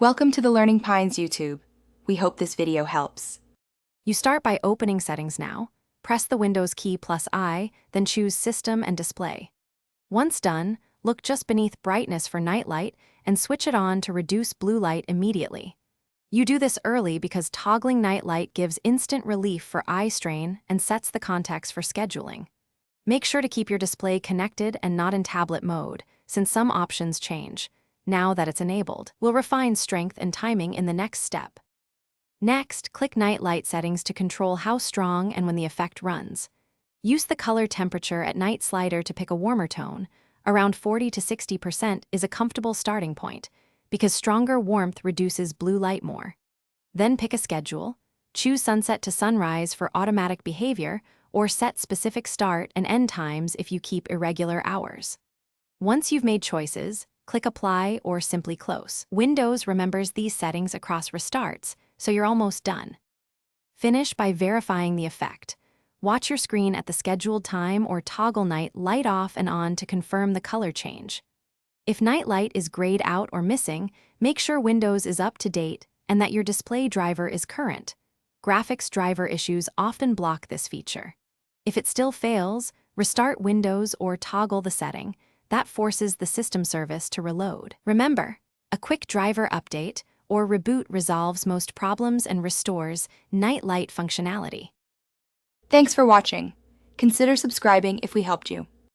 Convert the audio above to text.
Welcome to the Learning Pines YouTube. We hope this video helps. You start by opening Settings now, press the Windows key +I, then choose System and Display. Once done, look just beneath Brightness for night light and switch it on to reduce blue light immediately. You do this early because toggling night light gives instant relief for eye strain and sets the context for scheduling. Make sure to keep your display connected and not in tablet mode, since some options change. Now that it's enabled, we'll refine strength and timing in the next step. Next, click Night Light Settings to control how strong and when the effect runs. Use the Color Temperature at Night slider to pick a warmer tone. Around 40 to 60% is a comfortable starting point, because stronger warmth reduces blue light more. Then pick a schedule, choose sunset to sunrise for automatic behavior, or set specific start and end times if you keep irregular hours. Once you've made choices, click Apply or simply Close. Windows remembers these settings across restarts, so you're almost done. Finish by verifying the effect. Watch your screen at the scheduled time or toggle night light off and on to confirm the color change. If night light is grayed out or missing, make sure Windows is up to date and that your display driver is current. Graphics driver issues often block this feature. If it still fails, restart Windows or toggle the setting. That forces the system service to reload. Remember, a quick driver update or reboot resolves most problems and restores night light functionality. Thanks for watching. Consider subscribing if we helped you.